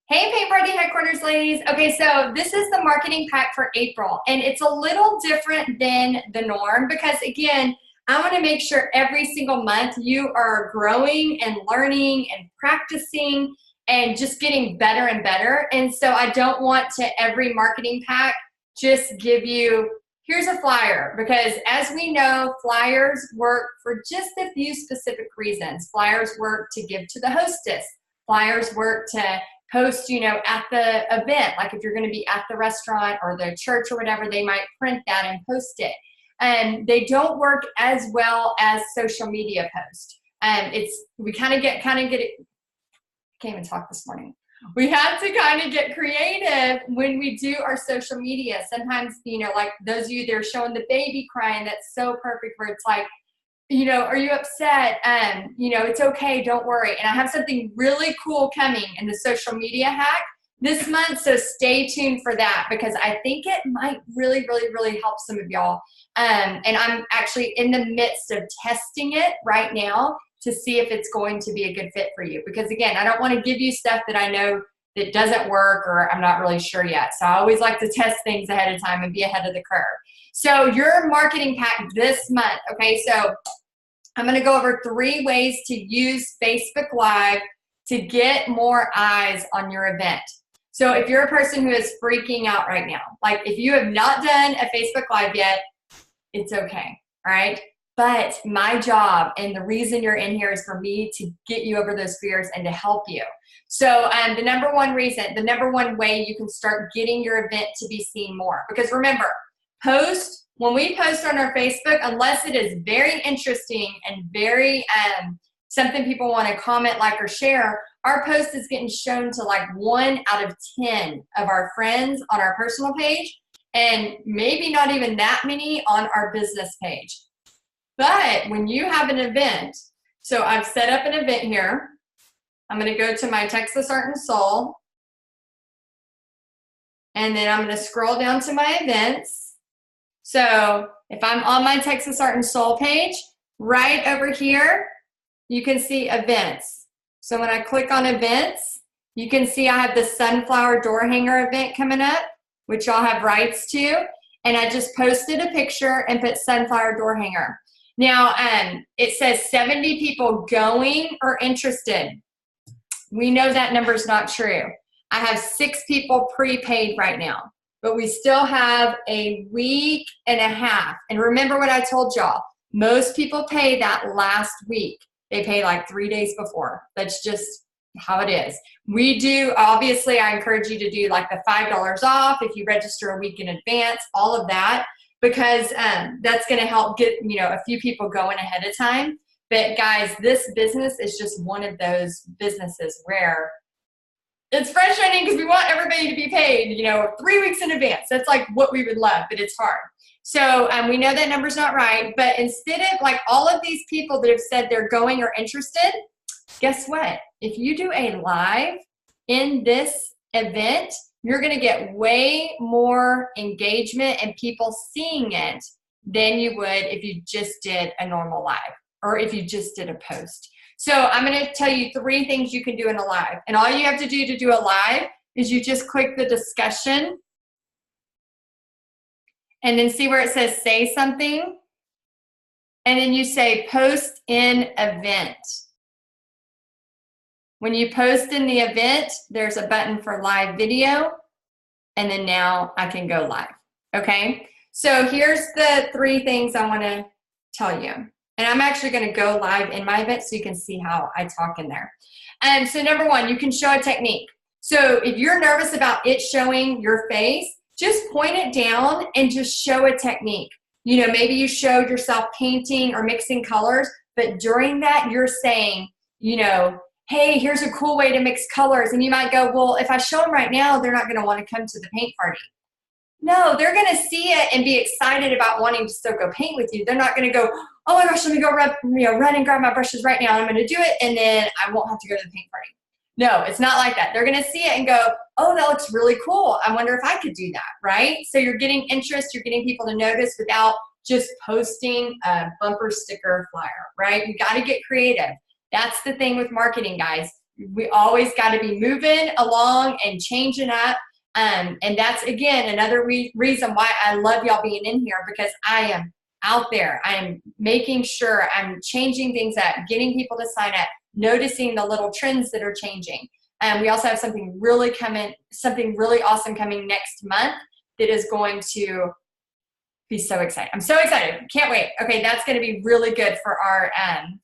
Hey, Paint Party Headquarters ladies. Okay, so this is the marketing pack for April, and it's a little different than the norm because, again, I want to make sure every single month you are growing and learning and practicing and just getting better and better. And so I don't want to every marketing pack just give you, here's a flyer, because as we know, flyers work for just a few specific reasons. Flyers work to give to the hostess. Flyers work to post, at the event, like if you're going to be at the restaurant or the church or whatever, they might print that and post it. And they don't work as well as social media post. We kind of get it. I can't even talk this morning. We have to kind of get creative when we do our social media. Sometimes, like those of you that are showing the baby crying, that's so perfect where it's like, are you upset? It's okay, don't worry. And I have something really cool coming in the social media hack this month, so stay tuned for that because I think it might really, really, really help some of y'all. And I'm actually in the midst of testing it right now to see if it's going to be a good fit for you. Because again, I don't want to give you stuff that I know that doesn't work or I'm not really sure yet. So I always like to test things ahead of time and be ahead of the curve. So your marketing pack this month, okay, so I'm going to go over 3 ways to use Facebook Live to get more eyes on your event. So if you're a person who is freaking out right now, like if you have not done a Facebook Live yet, it's okay, all right? But my job and the reason you're in here is for me to get you over those fears and to help you. So the number one way you can start getting your event to be seen more, because remember, when we post on our Facebook, unless it is very interesting and very something people want to comment, like, or share, our post is getting shown to like 1 out of 10 of our friends on our personal page, and maybe not even that many on our business page. But when you have an event, so I've set up an event here. I'm going to go to my Texas Art and Soul, and then I'm going to scroll down to my events. So if I'm on my Texas Art and Soul page, right over here, you can see events. So when I click on events, you can see I have the sunflower door hanger event coming up, which y'all have rights to. And I just posted a picture and put sunflower door hanger. Now, it says 70 people going or interested. We know that number is not true. I have 6 people prepaid right now. But we still have a week and a half. And remember what I told y'all. Most people pay that last week. They pay like 3 days before. That's just how it is. We do, obviously, I encourage you to do like the $5 off if you register a week in advance, all of that, because that's going to help get, a few people going ahead of time. But guys, this business is just one of those businesses where it's frustrating because we want everybody to be paid, 3 weeks in advance. That's like what we would love, but it's hard. So we know that number's not right, but instead of like all of these people that have said they're going or interested, guess what? If you do a live in this event, you're going to get way more engagement and people seeing it than you would if you just did a normal live or if you just did a post. So I'm going to tell you 3 things you can do in a live. And all you have to do a live is you just click the discussion and then see where it says say something. And then you say post in event. When you post in the event, there's a button for live video. And then now I can go live. Okay? So here's the 3 things I want to tell you. And I'm actually going to go live in my event so you can see how I talk in there. And so number 1, you can show a technique. So if you're nervous about it showing your face, just point it down and just show a technique. Maybe you showed yourself painting or mixing colors, but during that you're saying, hey, here's a cool way to mix colors. And you might go, well, if I show them right now, they're not going to want to come to the paint party. No, they're going to see it and be excited about wanting to still go paint with you. They're not going to go, oh my gosh, let me go run and grab my brushes right now. I'm going to do it, and then I won't have to go to the paint party. No, it's not like that. They're going to see it and go, oh, that looks really cool. I wonder if I could do that, right? So you're getting interest. You're getting people to notice without just posting a bumper sticker flyer, right? You got to get creative. That's the thing with marketing, guys. we always got to be moving along and changing up. And that's, again, another reason why I love y'all being in here, because I am out there. I'm making sure I'm changing things up, getting people to sign up, noticing the little trends that are changing. And we also have something really awesome coming next month that is going to be so exciting. I'm so excited. Can't wait. Okay, that's going to be really good for our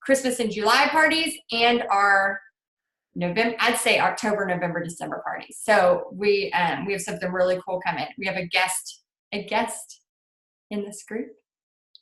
Christmas and July parties and our I'd say October, November, December parties. So we have something really cool coming. We have a guest in this group.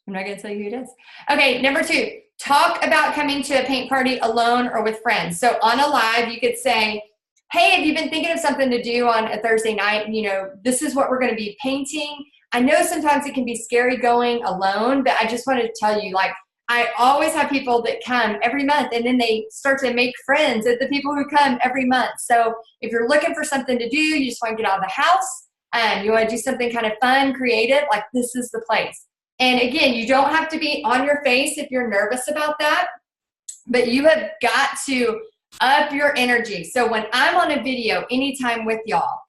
I'm not going to tell you who it is. Okay, number 2, talk about coming to a paint party alone or with friends. So on a live, you could say, hey, have you been thinking of something to do on a Thursday night? You know, this is what we're going to be painting. I know sometimes it can be scary going alone, but I just wanted to tell you, like, I always have people that come every month, and then they start to make friends with the people who come every month. So if you're looking for something to do, you just want to get out of the house, and you want to do something kind of fun, creative, like, this is the place. And again, you don't have to be on your face if you're nervous about that, but you have got to up your energy. So when I'm on a video anytime with y'all,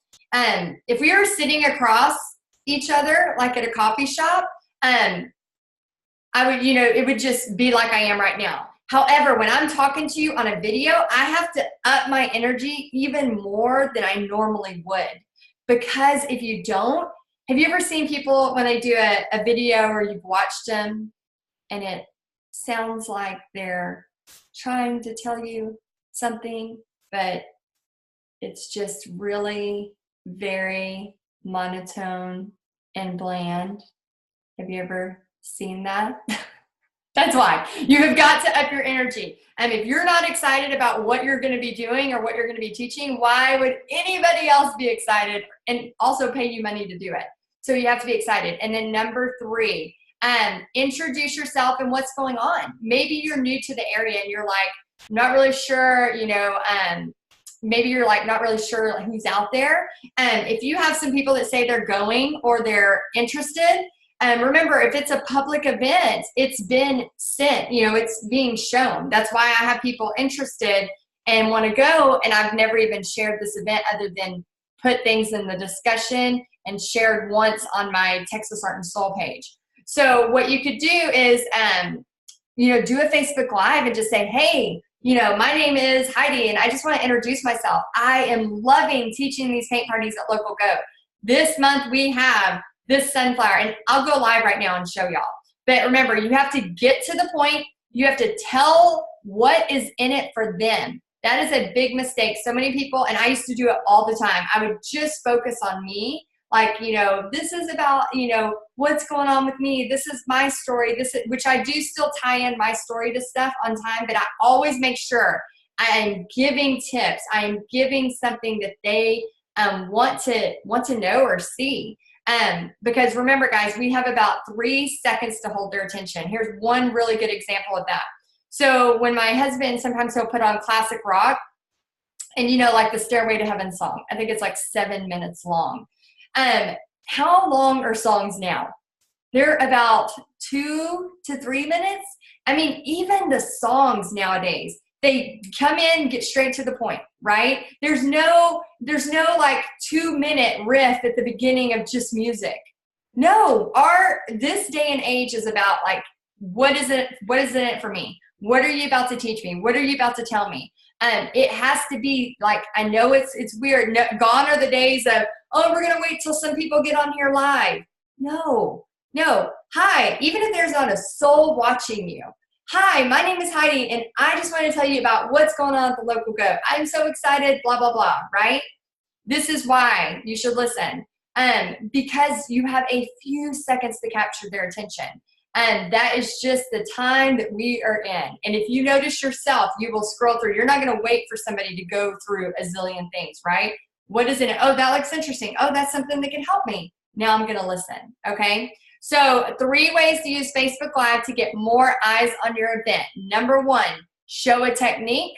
if we were sitting across each other, like at a coffee shop, I would, it would just be like I am right now. However, when I'm talking to you on a video, I have to up my energy even more than I normally would. Because if you don't, have you ever seen people when they do a video, or you've watched them and it sounds like they're trying to tell you something, but it's just really very monotone and bland? Have you ever seen that? That's why you have got to up your energy. And if you're not excited about what you're going to be doing or what you're going to be teaching, why would anybody else be excited and also pay you money to do it? So you have to be excited. And then number 3, introduce yourself and what's going on. Maybe you're new to the area and you're like, I'm not really sure, maybe you're like not really sure who's out there. If you have some people that say they're going or they're interested, remember, if it's a public event, it's been sent, it's being shown. That's why I have people interested and want to go, and I've never even shared this event other than put things in the discussion and shared once on my Texas Art and Soul page. So what you could do is, do a Facebook Live and just say, hey, my name is Heidi, and I just want to introduce myself. I am loving teaching these paint parties at Local Goat. This month we have this sunflower, and I'll go live right now and show y'all. But remember, you have to get to the point. You have to tell what is in it for them. That is a big mistake. So many people, and I used to do it all the time, I would just focus on me. Like, this is about, what's going on with me. This is my story. Which I do still tie in my story to stuff on time, but I always make sure I am giving tips. I am giving something that they want to know or see. Because remember, guys, we have about 3 seconds to hold their attention. Here's one really good example of that. So when my husband, sometimes he'll put on classic rock, and like the Stairway to Heaven song, I think it's like 7 minutes long. How long are songs now? They're about 2 to 3 minutes. I mean, even the songs nowadays, they come in, get straight to the point, right? There's no like 2-minute riff at the beginning of just music. No, this day and age is about like, what is in it for me? What are you about to teach me? What are you about to tell me? It has to be like, I know it's weird. No, gone are the days of, oh, we're going to wait till some people get on here live. No. Hi, even if there's not a soul watching you. Hi, my name is Heidi, and I just want to tell you about what's going on at the Local Goat. I'm so excited, blah, blah, blah, right? This is why you should listen. Because you have a few seconds to capture their attention. And that is just the time that we are in. And if you notice yourself, you will scroll through. You're not going to wait for somebody to go through a zillion things, right? What is in it? Oh, that looks interesting. Oh, that's something that can help me. Now I'm going to listen, okay? So 3 ways to use Facebook Live to get more eyes on your event. Number 1, show a technique.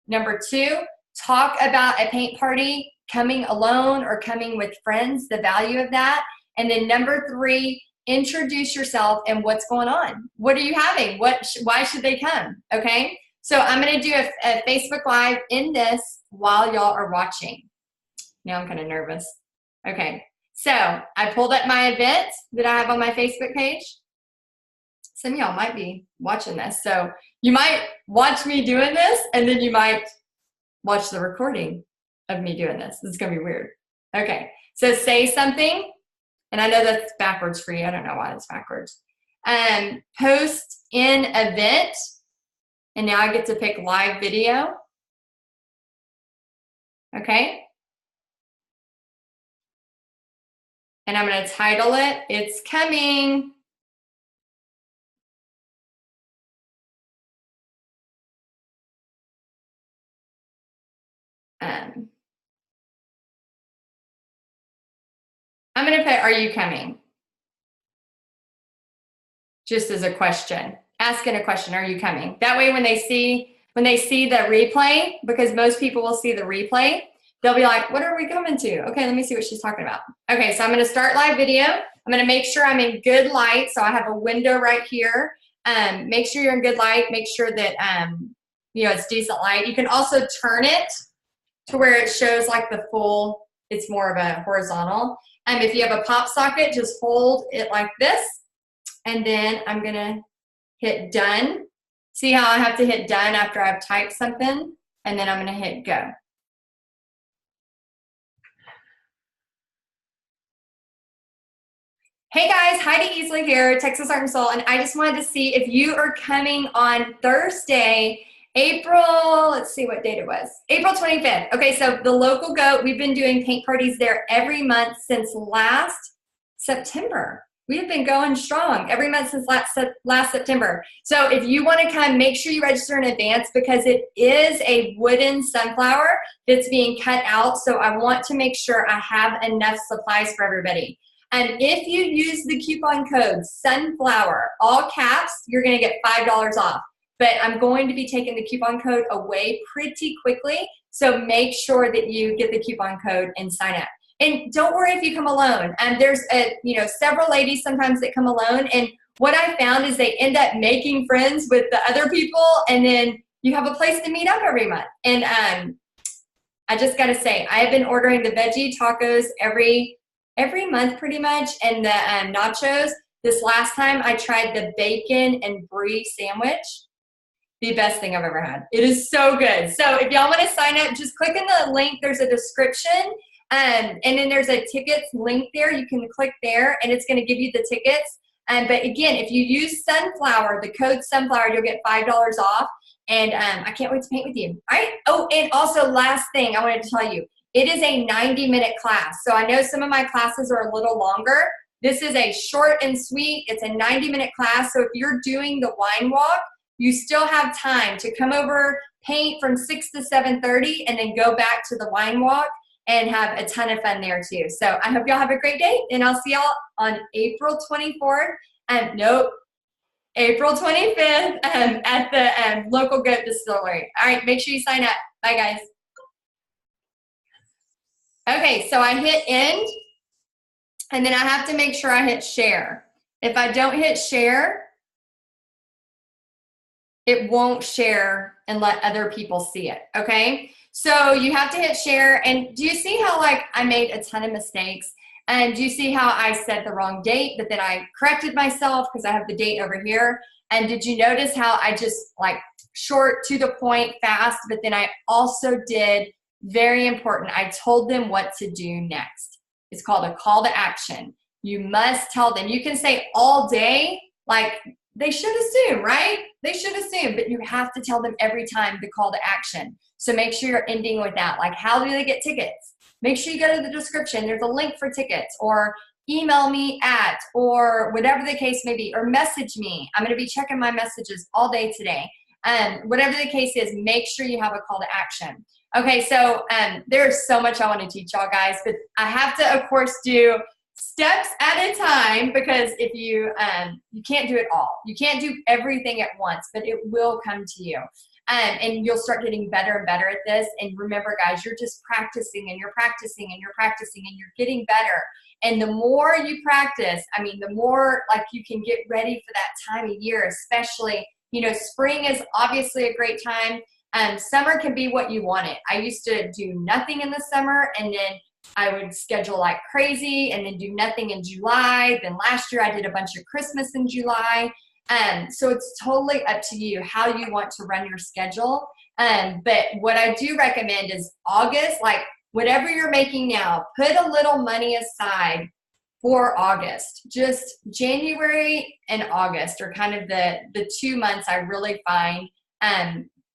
Number 2, talk about a paint party, coming alone or coming with friends, the value of that. And then number 3, introduce yourself and what's going on. What are you having? Why should they come? Okay. So I'm going to do a Facebook Live in this while y'all are watching. Now I'm kind of nervous. Okay, so I pulled up my event that I have on my Facebook page. Some of y'all might be watching this. So you might watch me doing this, and then you might watch the recording of me doing this. This is going to be weird. Okay, so say something. And I know that's backwards for you. I don't know why it's backwards. Post in event. And now I get to pick live video. Okay. And I'm going to title it, It's Coming. I'm going to put, are you coming? Just as a question. Asking a question, are you coming? That way when they see the replay, because most people will see the replay, they'll be like, what are we coming to? Okay, let me see what she's talking about. Okay, so I'm going to start live video. I'm going to make sure I'm in good light. So I have a window right here. Make sure you're in good light. Make sure that it's decent light. You can also turn it to where it shows like the full, it's more of a horizontal. If you have a pop socket, just hold it like this. And then I'm going to hit done. See how I have to hit done after I've typed something? And then I'm going to hit go. Hey guys, Heidi Easley here, Texas Art and Soul, and I just wanted to see if you are coming on Thursday, April, let's see what date it was, April 25th. Okay, so the Local Goat, we've been doing paint parties there every month since last September. We have been going strong every month since last September. So if you want to come, make sure you register in advance because it is a wooden sunflower that's being cut out. So I want to make sure I have enough supplies for everybody. And if you use the coupon code SUNFLOWER, all caps, you're going to get $5 off. But I'm going to be taking the coupon code away pretty quickly. So make sure that you get the coupon code and sign up. And don't worry if you come alone. There's several ladies sometimes that come alone. And what I found is they end up making friends with the other people. And then you have a place to meet up every month. And I just got to say, I have been ordering the veggie tacos every month pretty much, and the nachos. This last time I tried the bacon and brie sandwich. The best thing I've ever had. It is so good. So if y'all want to sign up, just click in the link. There's a description, and then there's a tickets link there. You can click there, and it's going to give you the tickets. But again, if you use Sunflower, the code Sunflower, you'll get $5 off. And I can't wait to paint with you. All right. Oh, and also last thing I wanted to tell you. It is a 90-minute class. So I know some of my classes are a little longer. This is a short and sweet. It's a 90-minute class. So if you're doing the wine walk, you still have time to come over, paint from 6 to 7:30, and then go back to the wine walk and have a ton of fun there too. So I hope y'all have a great day, and I'll see y'all on April 24th. April 25th at the Local Goat Distillery. All right, make sure you sign up. Bye, guys. Okay, so I hit end, and then I have to make sure I hit share. If I don't hit share, it won't share and let other people see it, okay? So you have to hit share, and do you see how I made a ton of mistakes? And do you see how I said the wrong date, but then I corrected myself because I have the date over here? And did you notice how I just short, to the point, fast, but then I also did, very important, I told them what to do next. It's called a call to action. You must tell them. You can say all day, they should assume, right? They should assume, but you have to tell them every time the call to action. So make sure you're ending with that. How do they get tickets? Make sure you go to the description. There's a link for tickets, or email me at, or whatever the case may be, or message me. I'm going to be checking my messages all day today. Whatever the case is, make sure you have a call to action. Okay, so there's so much I want to teach y'all guys, but I have to, of course, do steps at a time, because if you can't do it all. You can't do everything at once, but it will come to you. And you'll start getting better and better at this. And remember, guys, you're just practicing and you're practicing and you're practicing and you're getting better. And the more you practice, the more you can get ready for that time of year, especially You know, spring is obviously a great time. Summer can be what you want it. I used to do nothing in the summer, and then I would schedule like crazy and then do nothing in July. Then last year I did a bunch of Christmas in July. So it's totally up to you how you want to run your schedule. But what I do recommend is August, like whatever you're making now, put a little money aside for August. Just January and August are kind of the 2 months I really find.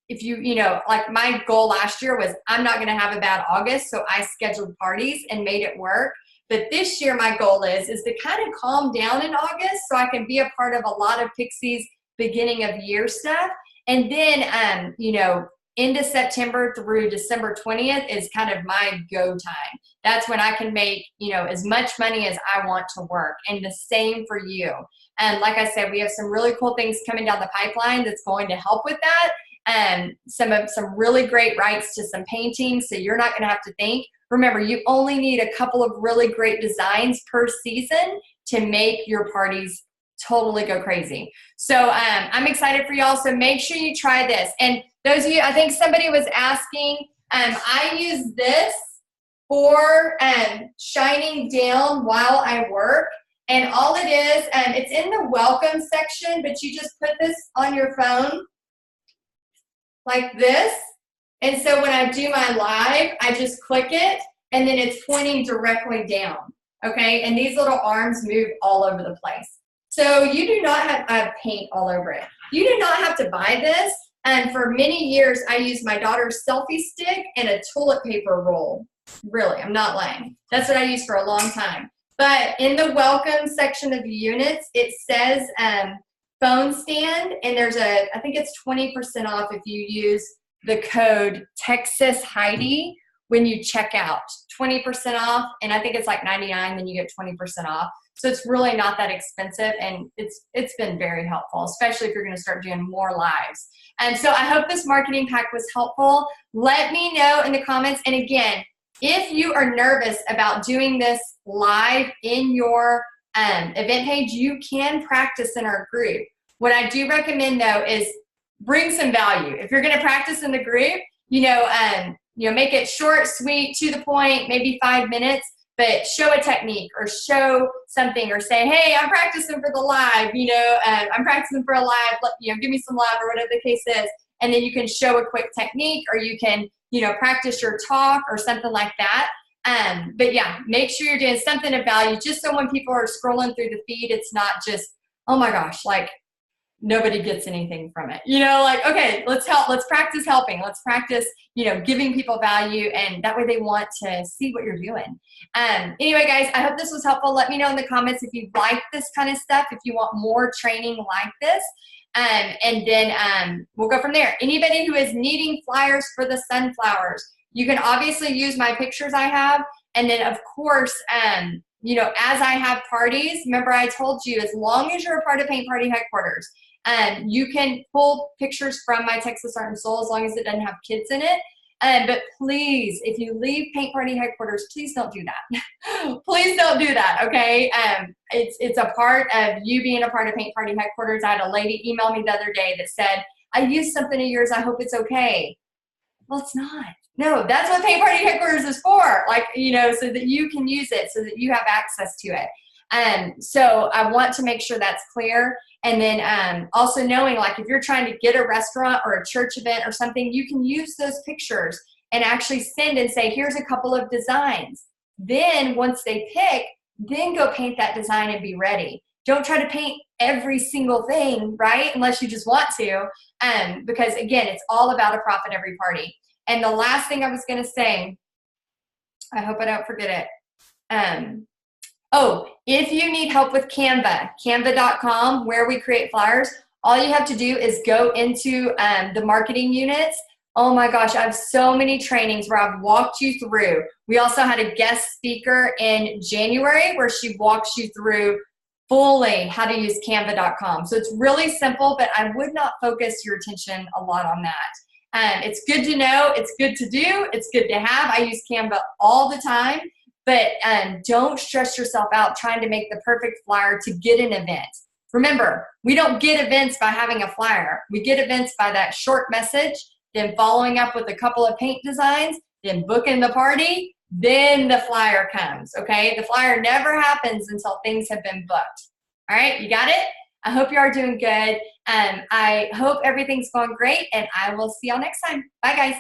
If you know, like my goal last year was I'm not going to have a bad August, so I scheduled parties and made it work. But this year my goal is to kind of calm down in August so I can be a part of a lot of Pixie's beginning of year stuff. And then, you know, into September through December 20th is kind of my go time. That's when I can make, you know, as much money as I want to work. And the same for you. And like I said, we have some really cool things coming down the pipeline that's going to help with that. Some really great rights to some paintings, so you're not going to have to think. Remember, you only need a couple of really great designs per season to make your parties totally go crazy. So I'm excited for y'all. So make sure you try this. And those of you, I think somebody was asking, I use this for shining down while I work. And all it is, it's in the welcome section, but you just put this on your phone like this. And so when I do my live, I just click it and then it's pointing directly down, okay? And these little arms move all over the place. So you do not have paint all over it. You do not have to buy this. And for many years, I used my daughter's selfie stick and a toilet paper roll. Really, I'm not lying. That's what I used for a long time. But in the welcome section of the units, it says phone stand, and there's I think it's 20% off if you use the code Texas Heidi when you check out. 20% off, and I think it's like $99, then you get 20% off. So it's really not that expensive, and it's been very helpful, especially if you're going to start doing more lives. And so I hope this marketing pack was helpful. Let me know in the comments. And again, if you are nervous about doing this live in your event page, you can practice in our group. What I do recommend though is bring some value. If you're going to practice in the group, you know, make it short, sweet, to the point, maybe 5 minutes, but show a technique or show something or say, hey, I'm practicing for the live, I'm practicing for a live, give me some live or whatever the case is. And then you can show a quick technique, or you can, practice your talk or something like that. But yeah, make sure you're doing something of value, just so when people are scrolling through the feed, it's not just, oh my gosh, like nobody gets anything from it. Okay, let's practice helping. Let's practice, giving people value, and that way they want to see what you're doing. Anyway, guys, I hope this was helpful. Let me know in the comments if you like this kind of stuff, if you want more training like this. And then we'll go from there. Anybody who is needing flyers for the sunflowers, you can obviously use my pictures I have. And then, of course, as I have parties, remember I told you, as long as you're a part of Paint Party Headquarters, you can pull pictures from my Texas Art and Soul as long as it doesn't have kids in it. But please, if you leave Paint Party Headquarters, please don't do that. Please don't do that, okay? It's a part of you being a part of Paint Party Headquarters. I had a lady email me the other day that said, I used something of yours, I hope it's okay. Well, it's not. No, that's what Paint Party Headquarters is for, so that you can use it, so that you have access to it. So I want to make sure that's clear. And then also knowing, if you're trying to get a restaurant or a church event or something, you can use those pictures and actually send and say, here's a couple of designs. Then once they pick, then go paint that design and be ready. Don't try to paint every single thing, right? Unless you just want to, because again, it's all about a profit every party. And the last thing I was going to say, I hope I don't forget it. If you need help with Canva, canva.com, where we create flyers, all you have to do is go into the marketing units. Oh my gosh, I have so many trainings where I've walked you through. We also had a guest speaker in January where she walks you through fully how to use canva.com. So it's really simple, but I would not focus your attention a lot on that. It's good to know, it's good to do, it's good to have. I use Canva all the time. But don't stress yourself out trying to make the perfect flyer to get an event. Remember, we don't get events by having a flyer. We get events by that short message, then following up with a couple of paint designs, then booking the party, then the flyer comes, okay? The flyer never happens until things have been booked. All right, you got it? I hope you are doing good. I hope everything's going great, and I will see y'all next time. Bye, guys.